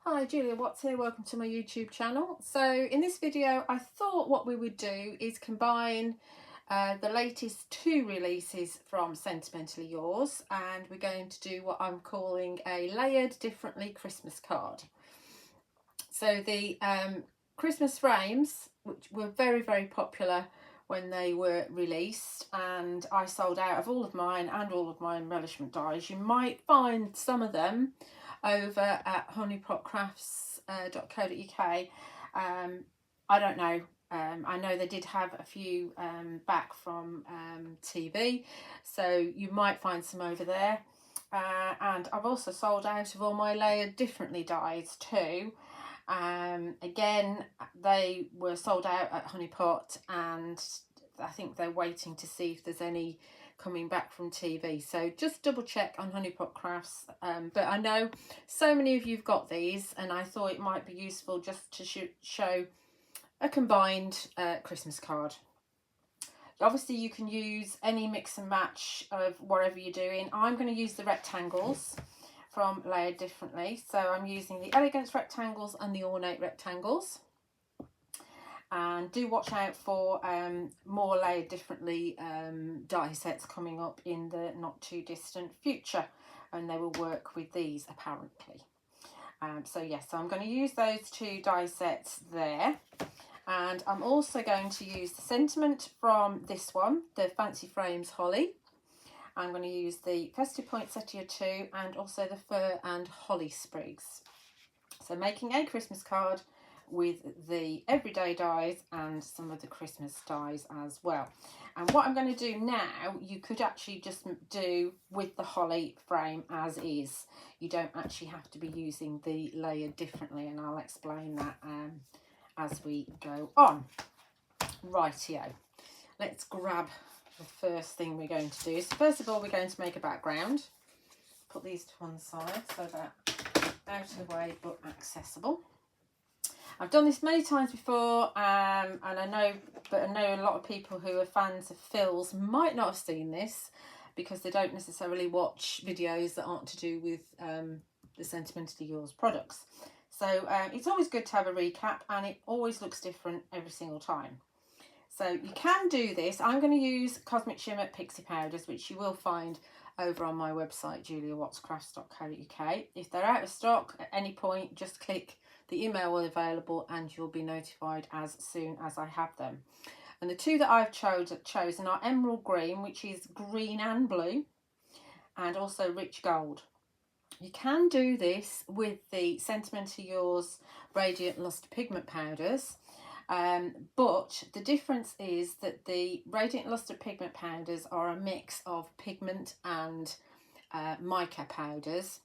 Hi, Julia Watts here, welcome to my YouTube channel. So in this video I thought what we would do is combine the latest two releases from Sentimentally Yours, and we're going to do what I'm calling a layered differently Christmas card. So the Christmas frames, which were very popular when they were released, and I sold out of all of mine and all of my embellishment dies. You might find some of them over at honeypotcrafts.co.uk. I don't know. I know they did have a few back from TV, so you might find some over there. And I've also sold out of all my layered differently dies too. Again, they were sold out at Honeypot, and I think they're waiting to see if there's any coming back from TV, so just double check on Honeypot Crafts. But I know so many of you've got these, and I thought it might be useful just to show a combined Christmas card. Obviously you can use any mix and match of whatever you're doing. I'm going to use the rectangles from Layered Differently, so I'm using the Elegance rectangles and the Ornate rectangles. And do watch out for more Layered Differently die sets coming up in the not too distant future, and they will work with these apparently. So yes, so I'm going to use those two die sets there, and I'm also going to use the sentiment from this one, the Fancy Frames Holly. I'm going to use the Festive Poinsettia 2 and also the Fir and Holly Sprigs. So making a Christmas card with the everyday dies and some of the Christmas dies as well. And what I'm going to do now, you could actually just do with the holly frame as is. You don't actually have to be using the Layered Differently, and I'll explain that as we go on. Rightio, let's grab the first thing we're going to do. So first of all, we're going to make a background. Put these to one side so that out of the way but accessible. I've done this many times before, and I know a lot of people who are fans of fills might not have seen this because they don't necessarily watch videos that aren't to do with the Sentimentally Yours products. So it's always good to have a recap, and it always looks different every single time. So you can do this. I'm going to use Cosmic Shimmer Pixie powders, which you will find over on my website, juliawattscrafts.co.uk. If they're out of stock at any point, just click the email when available and you'll be notified as soon as I have them. And the two that I've chosen are Emerald Green, which is green and blue, and also Rich Gold. You can do this with the Sentimentally Yours Radiant Luster Pigment powders, but the difference is that the Radiant Luster Pigment powders are a mix of pigment and mica powders.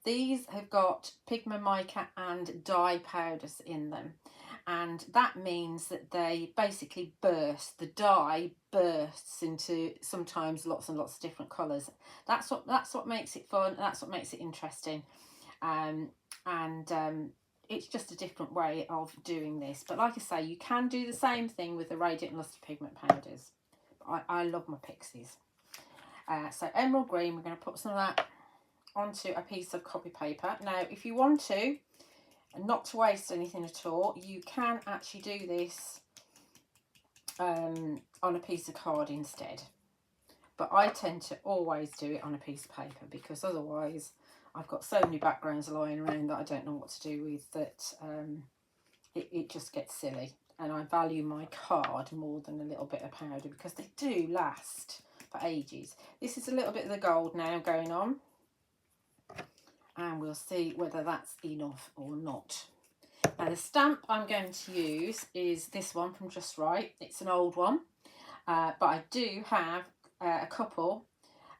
These have got pigment, mica and dye powders in them, and that means that they basically burst. The dye bursts into sometimes lots and lots of different colours. That's what makes it fun. That's what makes it interesting, it's just a different way of doing this. But like I say, you can do the same thing with the Radiant Luster Pigment powders. I love my Pixies. So Emerald Green, we're going to put some of that onto a piece of copy paper. Now, if you want to, and not to waste anything at all, you can actually do this on a piece of card instead. But I tend to always do it on a piece of paper, because otherwise I've got so many backgrounds lying around that I don't know what to do with, that it just gets silly. And I value my card more than a little bit of powder, because they do last for ages. This is a little bit of the gold now going on, and we'll see whether that's enough or not. Now the stamp I'm going to use is this one from Justrite. It's an old one, but I do have a couple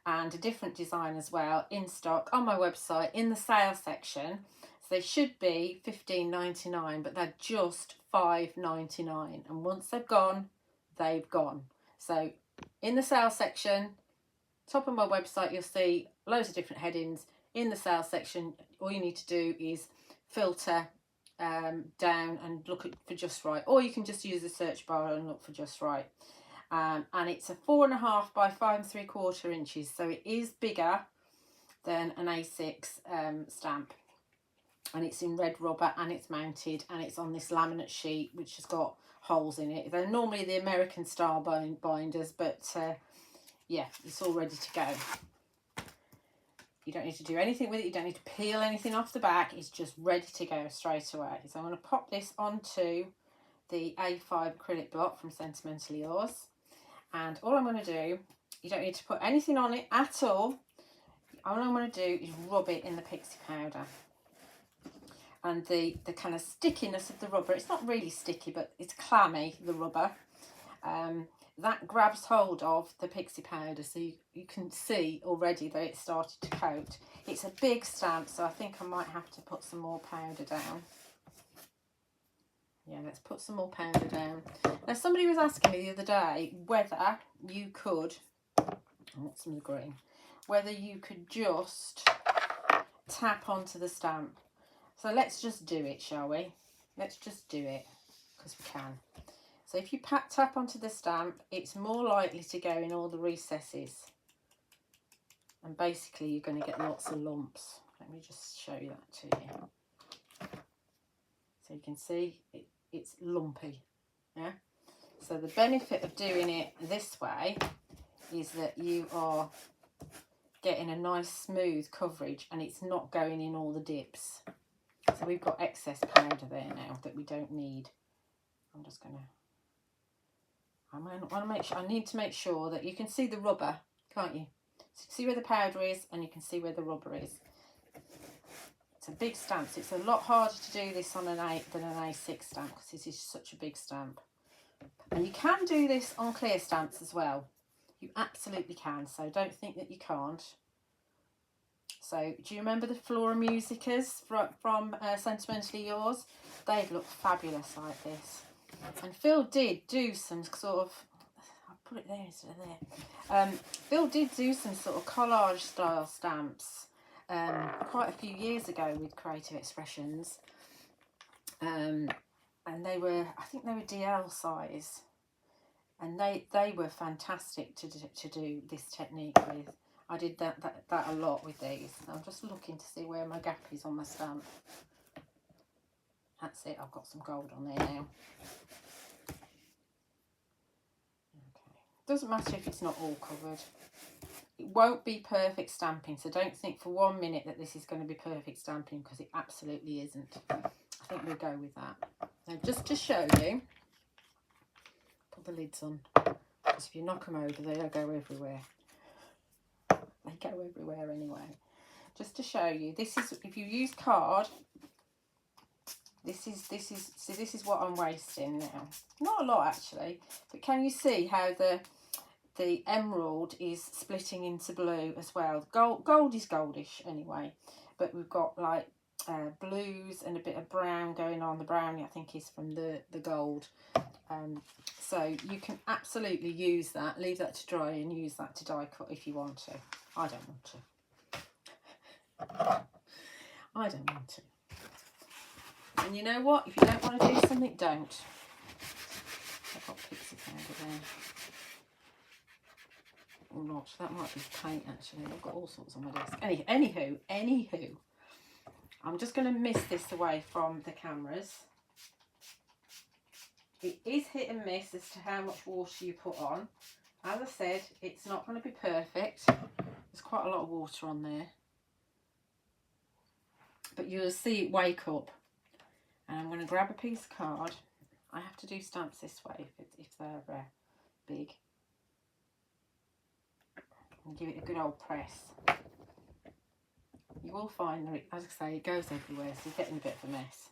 and a different design as well in stock on my website in the sale section. So they should be $15.99, but they're just $5.99, and once they've gone, they've gone. So in the sale section, top of my website, you'll see loads of different headings. In the sales section, all you need to do is filter down and look for Justrite, or you can just use the search bar and look for Justrite. And it's a 4.5 by 5 3/4 inches, so it is bigger than an A6 stamp. and it's in red rubber, and it's mounted, and it's on this laminate sheet which has got holes in it. They're normally the American style binders, but yeah, it's all ready to go. You don't need to do anything with it. You don't need to peel anything off the back. It's just ready to go straight away. So I'm going to pop this onto the A5 acrylic block from Sentimentally Yours. And all I'm going to do, you don't need to put anything on it at all. All I'm going to do is rub it in the Pixie powder. And the kind of stickiness of the rubber, it's not really sticky, but it's clammy, the rubber. That grabs hold of the Pixie powder, so you can see already that it's started to coat. It's a big stamp, so I think I might have to put some more powder down. Yeah, let's put some more powder down. Now, somebody was asking me the other day whether you could, I want some of the green, whether you could just tap onto the stamp. So let's just do it, shall we? Let's just do it, because we can. So if you tap onto the stamp, it's more likely to go in all the recesses. And basically you're going to get lots of lumps. Let me just show you that to you. So you can see it's lumpy. Yeah. So the benefit of doing it this way is that you are getting a nice smooth coverage, and it's not going in all the dips. So we've got excess powder there now that we don't need. I'm just going to... I want to make sure, I need to make sure that you can see the rubber, can't you? So you can see where the powder is, and you can see where the rubber is. It's a big stamp, so it's a lot harder to do this on an A than an A6 stamp, because this is such a big stamp. And you can do this on clear stamps as well. You absolutely can, so don't think that you can't. So do you remember the Flora Musicas from Sentimentally Yours? They'd look fabulous like this. And Phil did do some sort of, I'll put it there instead of there. Phil did do some sort of collage style stamps quite a few years ago with Creative Expressions. And they were, I think they were DL size. And they were fantastic to do this technique with. I did that a lot with these. I'm just looking to see where my gap is on my stamp. That's it, I've got some gold on there now. Okay. Doesn't matter if it's not all covered. It won't be perfect stamping, so don't think for 1 minute that this is going to be perfect stamping, because it absolutely isn't. I think we'll go with that. Now, just to show you, put the lids on, because if you knock them over, they'll go everywhere. They go everywhere anyway. Just to show you, this is, if you use card, this is what I'm wasting now. Not a lot actually, but can you see how the emerald is splitting into blue as well? Gold is goldish anyway, but we've got like blues and a bit of brown going on. The brownie I think is from the gold. So you can absolutely use that, leave that to dry and use that to die cut if you want to. I don't want to. I don't want to. And you know what? If you don't want to do something, don't. I've got Pixie powder there. Or not. That might be paint actually. I've got all sorts on my desk. Anywho. I'm just going to mist this away from the cameras. It is hit and miss as to how much water you put on. As I said, it's not going to be perfect. There's quite a lot of water on there. But you'll see it wake up. And I'm going to grab a piece of card. I have to do stamps this way if they're big. And give it a good old press. You will find that, as I say, it goes everywhere, so you're getting a bit of a mess.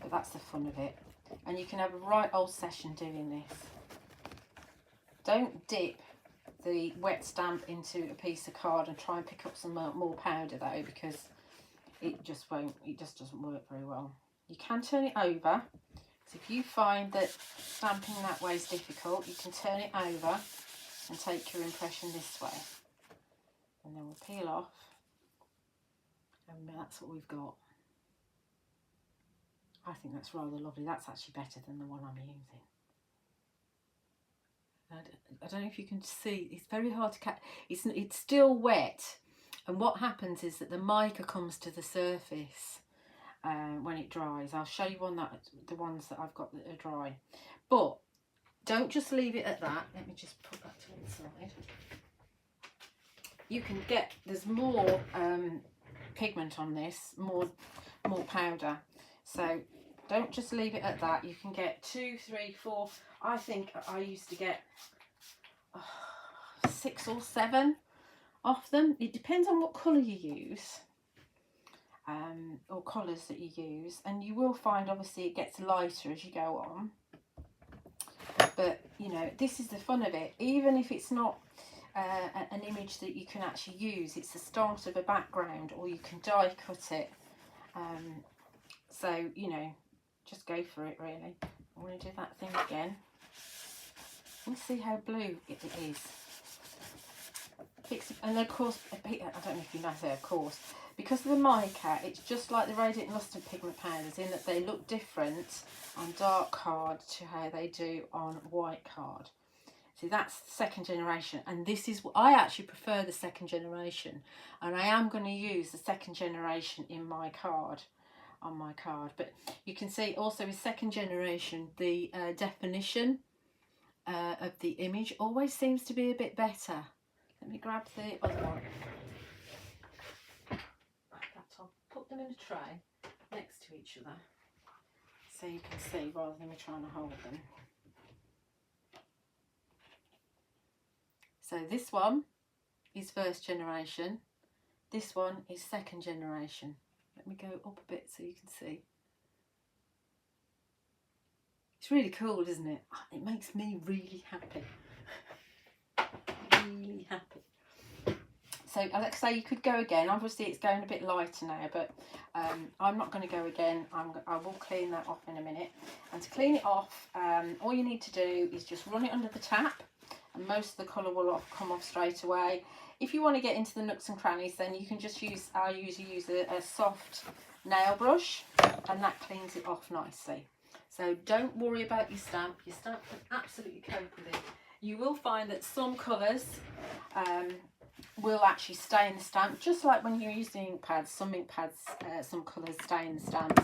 But that's the fun of it. And you can have a right old session doing this. Don't dip the wet stamp into a piece of card and try and pick up some more powder though, because it just doesn't work very well. You can turn it over. So if you find that stamping that way is difficult, you can turn it over and take your impression this way. And then we'll peel off. And that's what we've got. I think that's rather lovely. That's actually better than the one I'm using. I don't know if you can see, it's very hard to catch. It's still wet. And what happens is that the mica comes to the surface. when it dries. I'll show you the ones that I've got that are dry. But don't just leave it at that. Let me just put that to one side. You can get, there's more pigment on this, more powder. So don't just leave it at that. You can get 2, 3, 4. I think I used to get 6 or 7 of them. It depends on what colour you use. Or colours that you use, and you will find obviously it gets lighter as you go on, but you know, this is the fun of it. Even if it's not an image that you can actually use, it's the start of a background, or you can die cut it, so you know, just go for it really. I want to do that thing again. Let's see how blue it is. Pixie, and of course, I don't know if you know, of course, because of the mica, it's just like the radiant mustard pigment powders in that they look different on dark card to how they do on white card. See, that's the second generation, and this is, I actually prefer the second generation, and I am going to use the second generation in my card, on my card. But you can see also with second generation, the definition of the image always seems to be a bit better. Let me grab the other one. Like that, I'll put them in a tray next to each other so you can see rather than me trying to hold them. So this one is first generation, this one is second generation. Let me go up a bit so you can see. It's really cool, isn't it? It makes me really happy. Really happy. So like I say, you could go again. Obviously it's going a bit lighter now, but I'm not going to go again. I will clean that off in a minute. And to clean it off, all you need to do is just run it under the tap, and most of the colour will come off straight away. If you want to get into the nooks and crannies, then you can just use, I usually use a soft nail brush, and that cleans it off nicely. So don't worry about your stamp. Your stamp can absolutely cope with it. You will find that some colours will actually stay in the stamp, just like when you're using ink pads. Some ink pads, some colours stay in the stamps,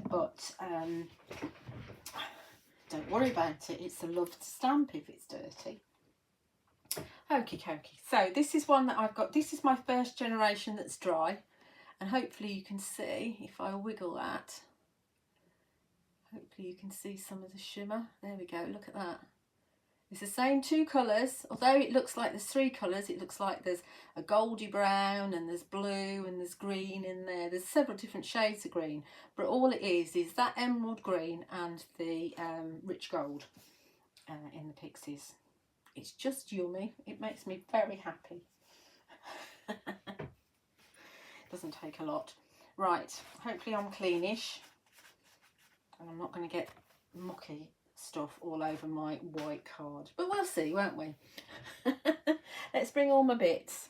but don't worry about it. It's a loved stamp if it's dirty. Okie dokie. So this is one that I've got. This is my first generation that's dry, and hopefully you can see, if I wiggle that, hopefully you can see some of the shimmer. There we go, look at that. It's the same 2 colours, although it looks like there's 3 colours, it looks like there's a goldy brown and there's blue and there's green in there. There's several different shades of green, but all it is that emerald green and the rich gold in the Pixies. It's just yummy. It makes me very happy. Doesn't take a lot. Right, hopefully I'm cleanish and I'm not going to get mucky stuff all over my white card, but we'll see, won't we? Let's bring all my bits.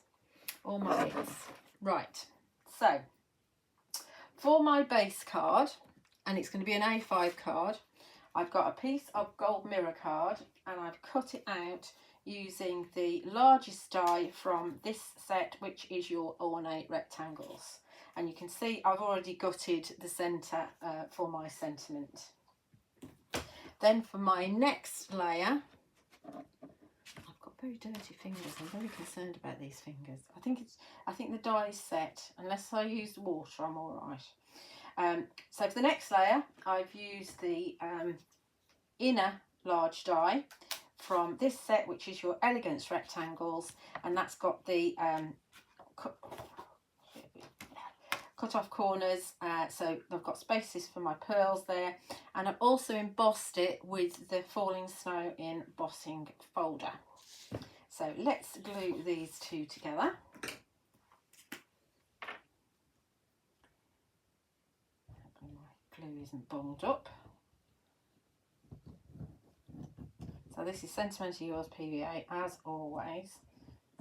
Right, so for my base card, and it's going to be an A5 card, I've got a piece of gold mirror card, and I've cut it out using the largest die from this set, which is your Ornate rectangles. And you can see I've already gutted the centre for my sentiment. Then for my next layer, I've got very dirty fingers. I'm very concerned about these fingers. I think the die is set. Unless I use water, I'm all right. So for the next layer, I've used the inner large die from this set, which is your Elegance rectangles, and that's got the cut off corners, so I've got spaces for my pearls there, and I've also embossed it with the Falling Snow in embossing folder. So let's glue these 2 together. My glue isn't bunged up. So this is Sentimentally Yours PVA, as always.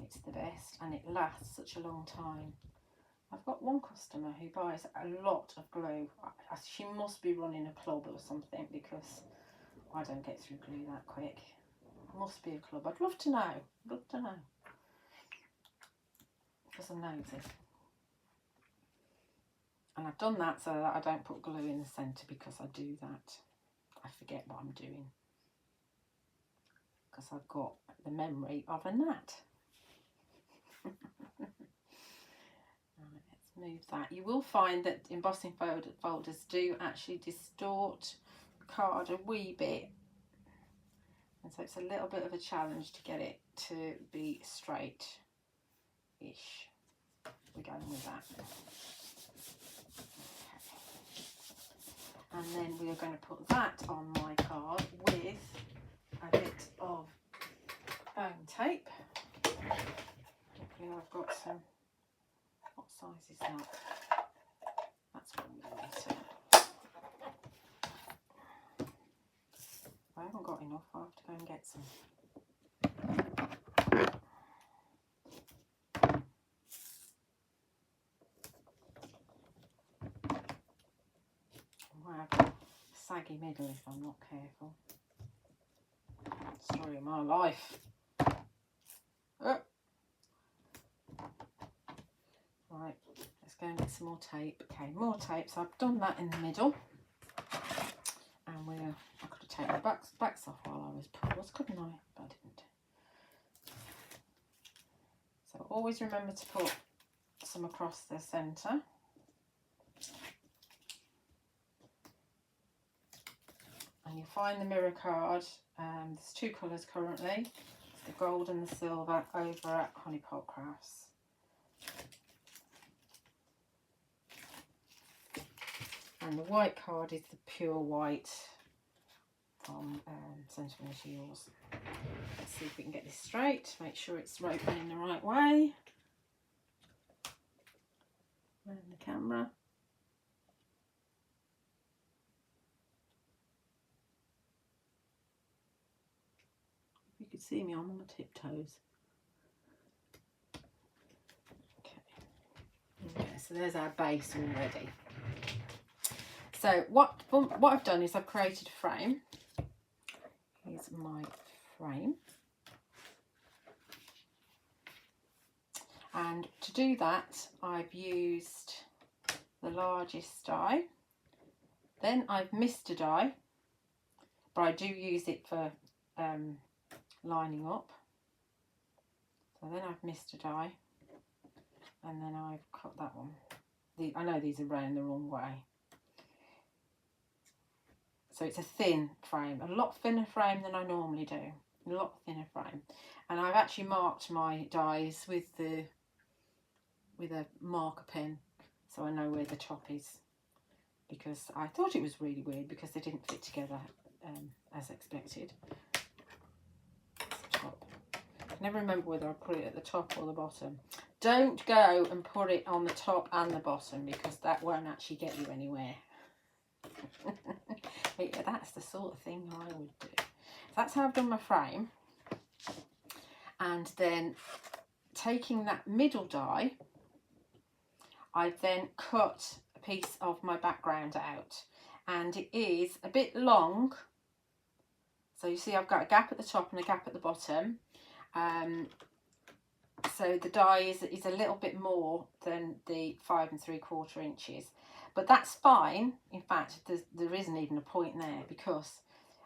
It's the best, and it lasts such a long time. I've got one customer who buys a lot of glue. She must be running a club or something, because I don't get through glue that quick. Must be a club. I'd love to know. Because I'm nosy. And I've done that so that I don't put glue in the centre, because I do that. I forget what I'm doing, because I've got the memory of a gnat. Right, let's move that. You will find that embossing folders do actually distort the card a wee bit, and so it's a little bit of a challenge to get it to be straight-ish. We're going with that. Okay. And then we are going to put that on my card with a bit of foam tape. Hopefully I've got some. What size is that? That's 1mm. I haven't got enough. I'll have to go and get some. I might have a saggy middle if I'm not careful. Story of my life. Oh. Right, let's go and get some more tape. Okay, more tape. So I've done that in the middle. And I could have taken the backs off while I was paused, couldn't I? But I didn't. So always remember to put some across the centre. And you find the mirror card. There's two colours currently. It's the gold and the silver over at Honeypot Crafts. And the white card is the pure white from Sentimentally Yours. Let's see if we can get this straight. Make sure it's opening the right way. Around the camera. If you could see me, I'm on my tiptoes. Okay, so there's our base already. So what I've done is I've created a frame. Here's my frame. And to do that, I've used the largest die. Then I've missed a die, but I do use it for lining up. So then I've missed a die, and then I've cut that one. I know these are round the wrong way. So it's a thin frame, a lot thinner frame than I normally do, a lot thinner frame. And I've actually marked my dies with a marker pen, so I know where the top is, because I thought it was really weird because they didn't fit together as expected. That's the top. I never remember whether I put it at the top or the bottom. Don't go and put it on the top and the bottom, because that won't actually get you anywhere. Yeah, that's the sort of thing I would do. So that's how I've done my frame. And then taking that middle die, I've then cut a piece of my background out, and it is a bit long. So you see I've got a gap at the top and a gap at the bottom. So the die is a little bit more than the 5 3/4 inches. But that's fine. In fact, there isn't even a point there, because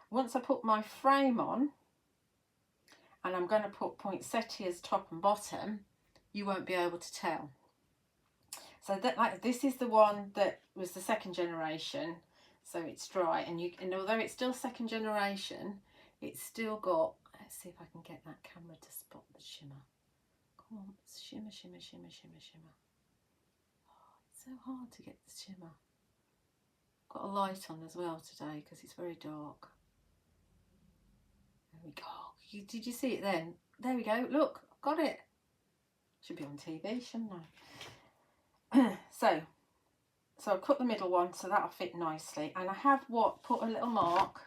once I put my frame on, and I'm going to put Poinsettias top and bottom, you won't be able to tell. So this is the one that was the second generation, so it's dry, and although it's still second generation, it's still got. Let's see if I can get that camera to spot the shimmer. Come on, shimmer, shimmer, shimmer, shimmer, shimmer. So hard to get the shimmer. Got a light on as well today because it's very dark. There we go. Did you see it then? There we go. Look, I've got it. Should be on TV, shouldn't I? So I've cut the middle one so that'll fit nicely. And I have put a little mark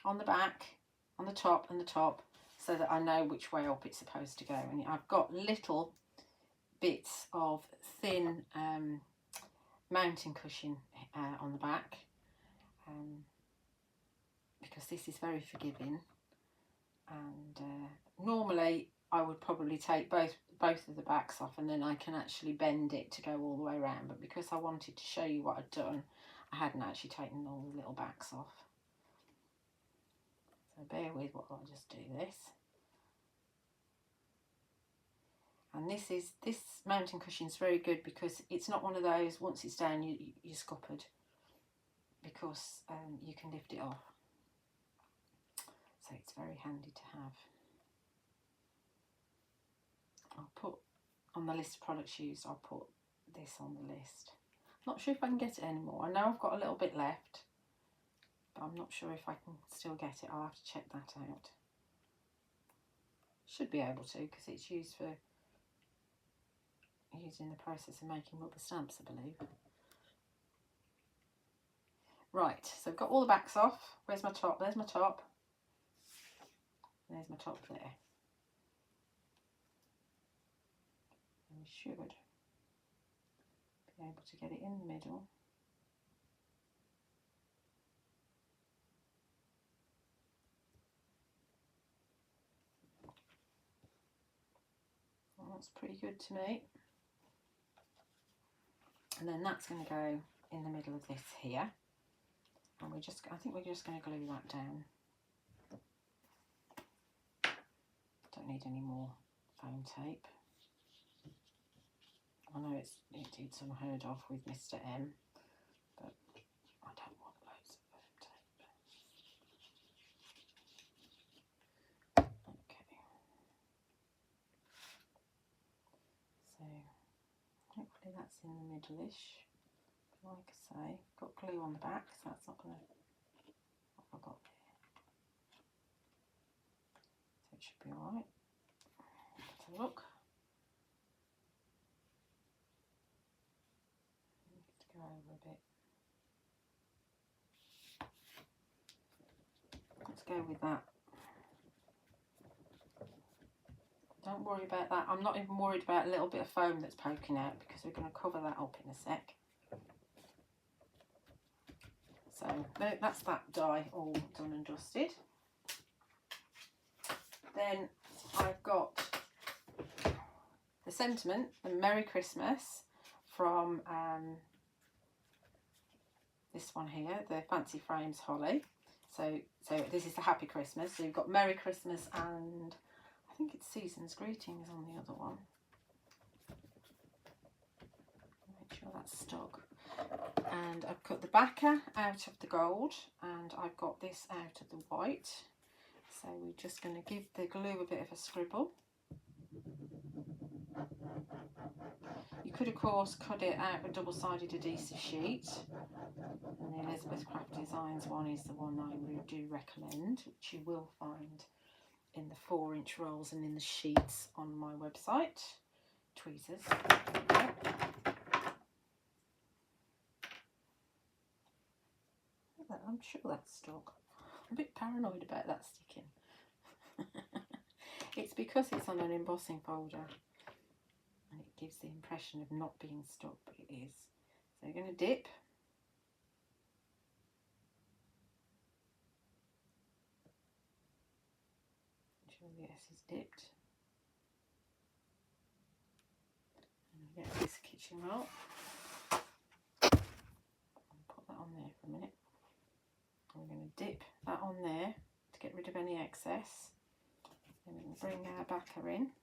on the back, on the top and the top, so that I know which way up it's supposed to go. And I've got little bits of thin mounting cushion on the back, because this is very forgiving. And normally I would probably take both both of the backs off, and then I can actually bend it to go all the way around. But because I wanted to show you what I'd done, I hadn't actually taken all the little backs off. So bear with while I just do this. And this mountain cushion is very good because it's not one of those, once it's down you're scuppered, because you can lift it off. So it's very handy to have. I'll put on the list of products used, I'll put this on the list. Not sure if I can get it anymore. I know I've got a little bit left, but I'm not sure if I can still get it. I'll have to check that out. Should be able to, because it's used for using the process of making rubber stamps, I believe. Right, so I've got all the backs off. Where's my top? There's my top. There's my top there. And we should be able to get it in the middle. Well, that's pretty good to me. And then that's going to go in the middle of this here. And I think we're just going to glue that down. Don't need any more foam tape. I know it's unheard of with Mr. M, but I don't want loads of foam tape. Okay. So hopefully that's in the middle-ish. Like I say, got glue on the back, so that's not going to, what have I got there? So it should be alright. Let's have a look. Just go over a bit. Let's go with that. Don't worry about that. I'm not even worried about a little bit of foam that's poking out, because we're going to cover that up in a sec. So that's that die all done and dusted. Then I've got the sentiment, the Merry Christmas, from this one here, the Fancy Frames Holly. So this is the Happy Christmas. So you've got Merry Christmas, and I think it's Season's Greetings on the other one. Make sure that's stuck. And I've cut the backer out of the gold, and I've got this out of the white. So we're just going to give the glue a bit of a scribble. You could of course cut it out with double-sided adhesive sheet, and the Elizabeth Craft Designs one is the one I really do recommend, which you will find in the 4-inch rolls and in the sheets on my website. Tweezers. I'm sure that's stuck. I'm a bit paranoid about that sticking. It's because it's on an embossing folder and it gives the impression of not being stuck, but it is. So you're going to dip. Make sure the S is dipped. And get this kitchen roll. I'll put that on there for a minute. We're going to dip that on there to get rid of any excess. Then we can bring our backer in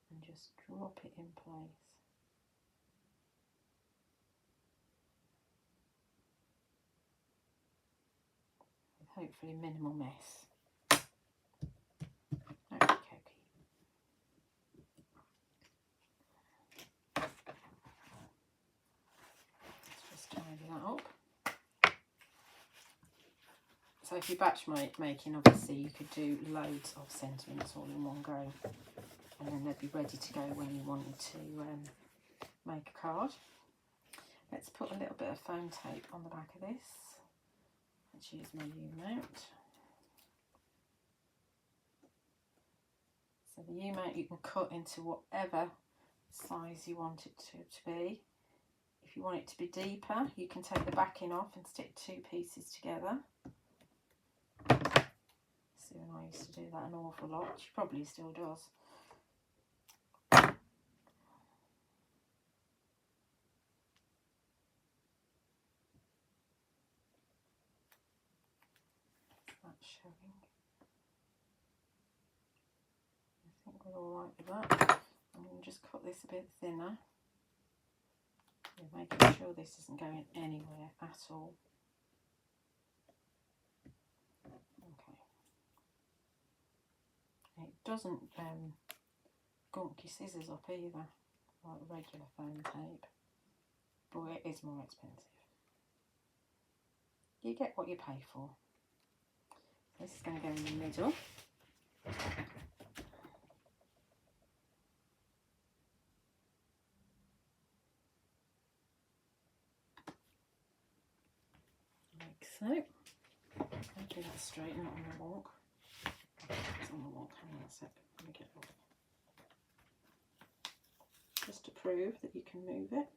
and just drop it in place. With hopefully minimal mess. Okay. Let's just tidy that up. So if you're batch making, obviously you could do loads of sentiments all in one go, and then they'd be ready to go when you wanted to make a card. Let's put a little bit of foam tape on the back of this. Let's use my U-mount. So the U-mount you can cut into whatever size you want it to be. If you want it to be deeper, you can take the backing off and stick 2 pieces together. So Pixie when I used to do that an awful lot. She probably still does. That's showing. I think we're all right with that. I'm going to just cut this a bit thinner. We're making sure this isn't going anywhere at all. Okay. It doesn't gunk your scissors up either, like regular foam tape, but it is more expensive. You get what you pay for. This is going to go in the middle. Like so. Hopefully that's straight, not on the walk. It's on the walk, hang on a sec, let me get it off. Just to prove that you can move it.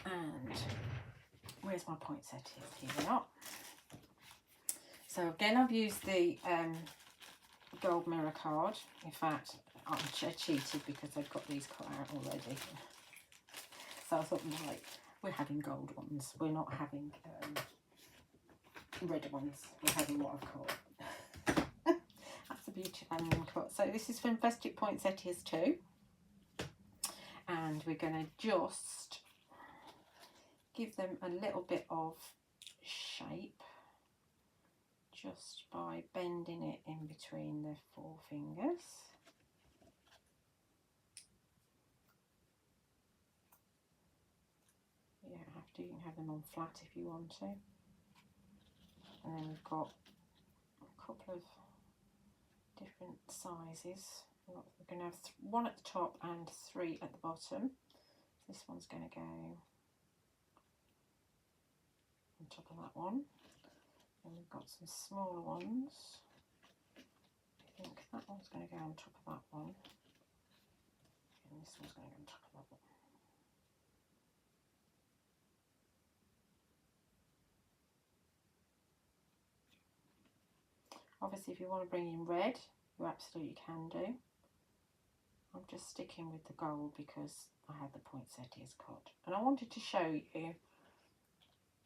And where's my poinsettias? Here they are. So again, I've used the gold mirror card. In fact, I cheated because I've got these cut out already. So I thought, right, we're having gold ones. We're not having red ones. We're having what I've cut. That's the beauty of having cut. So this is from Festive Poinsettias too. And we're going to just give them a little bit of shape just by bending it in between the forefingers. You don't have to, you can have them on flat if you want to. And then we've got a couple of different sizes. We're going to have one at the top and 3 at the bottom. This one's going to go on top of that one. And we've got some smaller ones. I think that one's going to go on top of that one. And this one's going to go on top of that one. Obviously, if you want to bring in red, you absolutely can do. I'm just sticking with the gold because I had the poinsettias cut. And I wanted to show you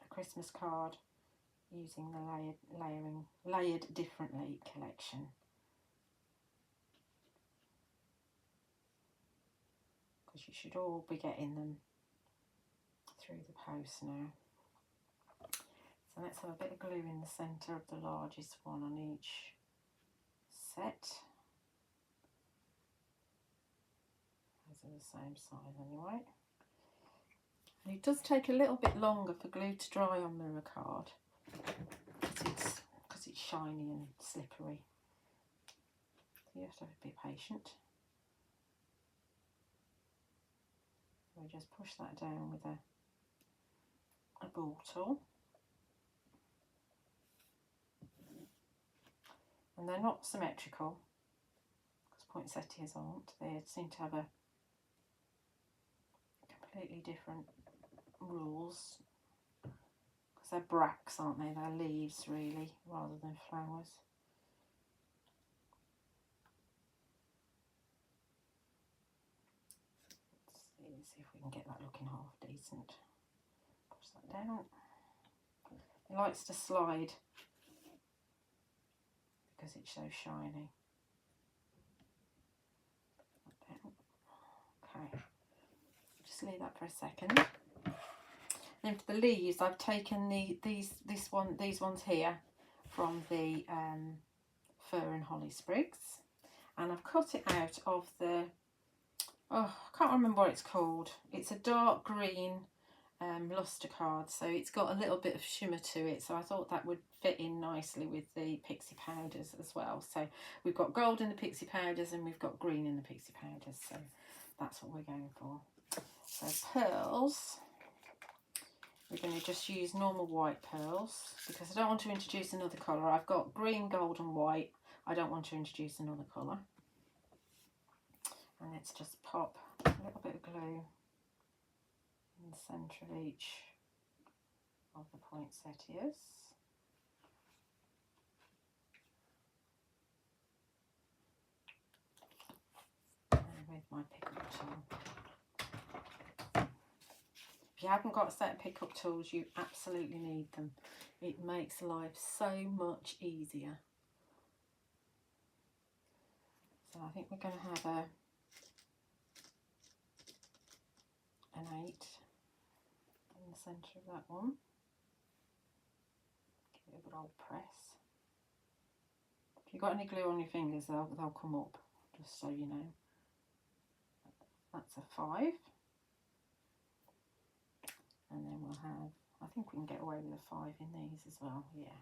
a Christmas card using the layered differently collection. Because you should all be getting them through the post now. So let's have a bit of glue in the centre of the largest one on each set. Those are the same size anyway. And it does take a little bit longer for glue to dry on mirror card because it's shiny and slippery. So you have to be patient. We just push that down with a ball tool. And they're not symmetrical because poinsettias aren't. They seem to have a completely different rules because they're bracts, aren't they? They're leaves really rather than flowers. Let's see if we can get that looking half decent. Push that down. It likes to slide because it's so shiny. Okay, just leave that for a second. Then for the leaves, I've taken these ones here from the Fir and Holly Sprigs, and I've cut it out of the, oh, I can't remember what it's called. It's a dark green luster card, so it's got a little bit of shimmer to it, so I thought that would fit in nicely with the Pixie powders as well. So we've got gold in the Pixie powders and we've got green in the Pixie powders, so that's what we're going for. So pearls, we're going to just use normal white pearls because I don't want to introduce another colour. I've got green, gold and white. I don't want to introduce another colour. And let's just pop a little bit of glue in the centre of each of the poinsettias. And with my pickup tool. If you haven't got a set of pickup tools, you absolutely need them. It makes life so much easier. So I think we're going to have an 8 in the centre of that one. Give it a good old press. If you've got any glue on your fingers, they'll come up, just so you know. That's a 5. And then we'll have, I think we can get away with a 5 in these as well, yeah.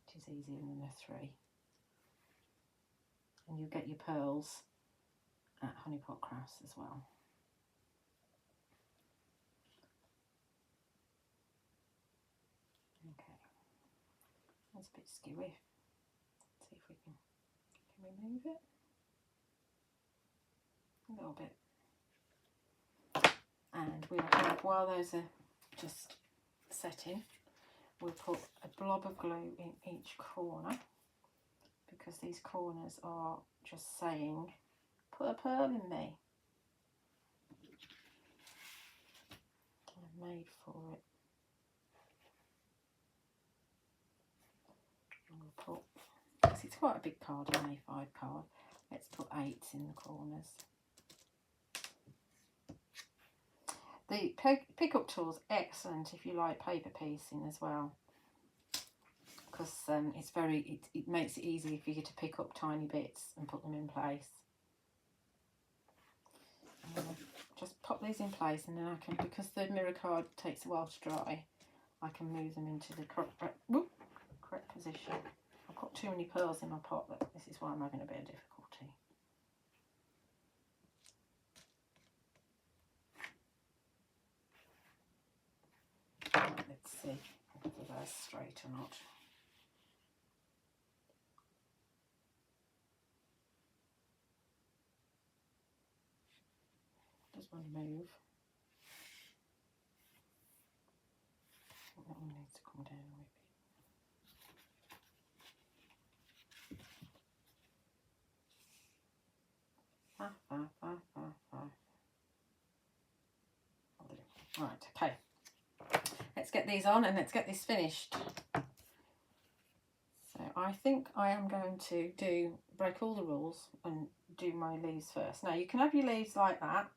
It is easier than a 3. And you get your pearls at Honeypot Crafts as well. Okay, that's a bit skewy. Let's see if we can remove it? A little bit. And we'll have, while those are just setting, we'll put a blob of glue in each corner, because these corners are just saying, put a pearl in me. I'm made for it. And we'll put, because it's quite a big card, an A5 card, let's put 8s in the corners. The pickup tool's excellent if you like paper piecing as well, because it makes it easy for you to pick up tiny bits and put them in place. I'm going to just pop these in place, and then I can, because the mirror card takes a while to dry, I can move them into the correct position. I've got too many pearls in my pot, but this is why I'm having a bit of difficulty. Let's see whether they're straight or not. Does one move? I think that one needs to come down a bit. Right, okay. Let's get these on and let's get this finished. So I think I am going to break all the rules and do my leaves first. Now you can have your leaves like that,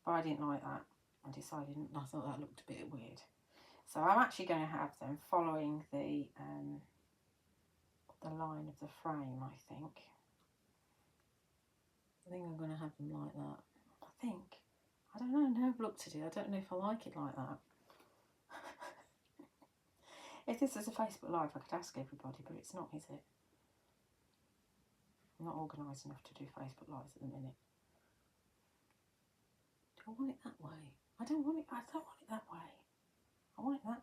but I didn't like that. I decided, I thought that looked a bit weird. So I'm actually going to have them following the line of the frame, I think. I think I'm going to have them like that. I don't know, now I've looked at it, I don't know if I like it like that. If this was a Facebook Live, I could ask everybody, but it's not, is it? I'm not organised enough to do Facebook Lives at the minute. Do I want it that way? I don't want it that way. I want it that,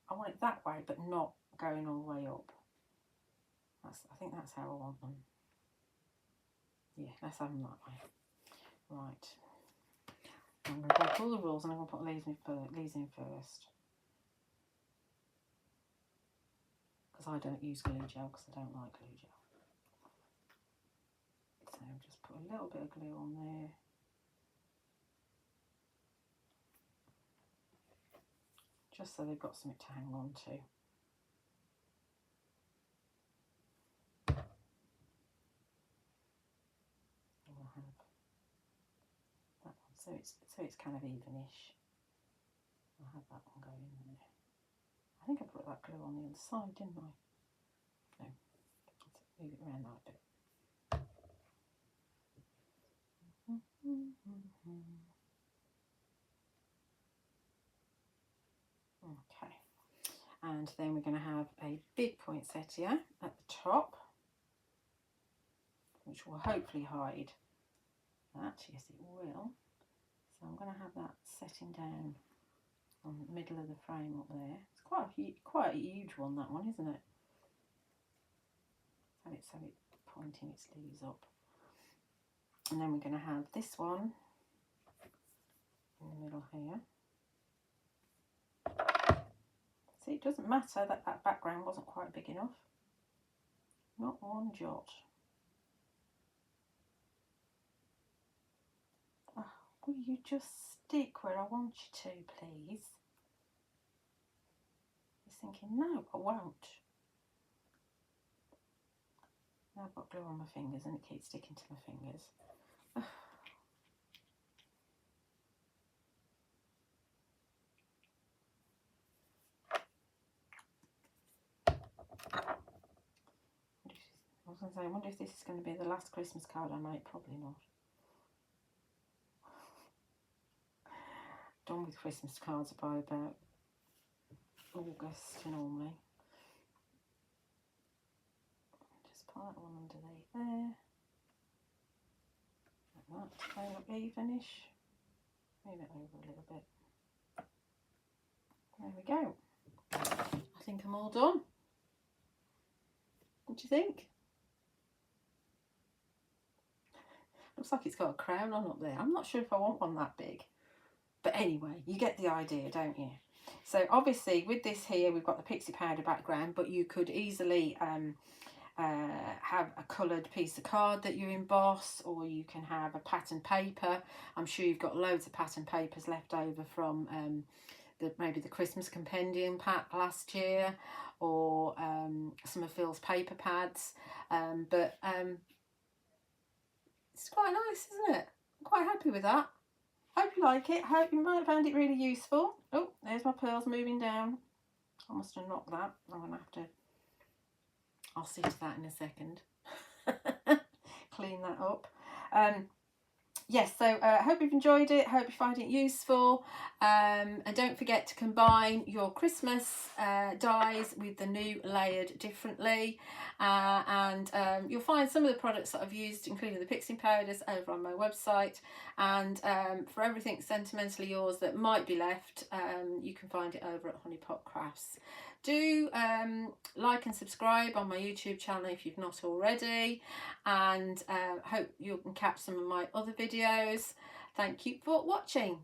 I want it that way, but not going all the way up. I think that's how I want them. Yeah, let's have them that way. Right. I'm going to break all the rules and I'm going to put leaves in first. Because I don't use glue gel, because I don't like glue gel. So just put a little bit of glue on there. Just so they've got something to hang on to. And we'll have that one, so it's kind of evenish. I'll have that one going in there. I think I put that glue on the other side, didn't I? No, let's move it around that bit. Okay, and then we're going to have a big poinsettia at the top, which will hopefully hide that. Yes, it will. So I'm going to have that setting down on the middle of the frame up there. It's quite a huge one, that one, isn't it? So it's pointing its leaves up. And then we're going to have this one in the middle here. See, it doesn't matter that that background wasn't quite big enough. Not one jot. Oh, will you just stick where I want you to, please? He's thinking, no, I won't. Now I've got glue on my fingers and it keeps sticking to my fingers. I was going to say, I wonder if this is going to be the last Christmas card I make. Probably not. Done with Christmas cards by about August normally. Just put that one underneath there. Like that to go up evenish. Move it over a little bit. There we go. I think I'm all done. What do you think? Looks like it's got a crown on up there. I'm not sure if I want one that big. But anyway, you get the idea, don't you? So obviously with this here, we've got the Pixie powder background, but you could easily have a coloured piece of card that you emboss, or you can have a pattern paper. I'm sure you've got loads of pattern papers left over from maybe the Christmas compendium pack last year, or some of Phil's paper pads. It's quite nice, isn't it? I'm quite happy with that. Hope you like it. Hope you might have found it really useful. Oh, there's my pearls moving down. I must have knocked that. I'm going to have to... I'll see to that in a second. Clean that up. Yes, so I hope you've enjoyed it. Hope you find it useful. And don't forget to combine your Christmas dies with the new Layered Differently. You'll find some of the products that I've used, including the Pixie powders, over on my website. And for everything Sentimentally Yours that might be left, you can find it over at Honeypot Crafts. Do like and subscribe on my YouTube channel if you've not already, and hope you can catch some of my other videos. Thank you for watching.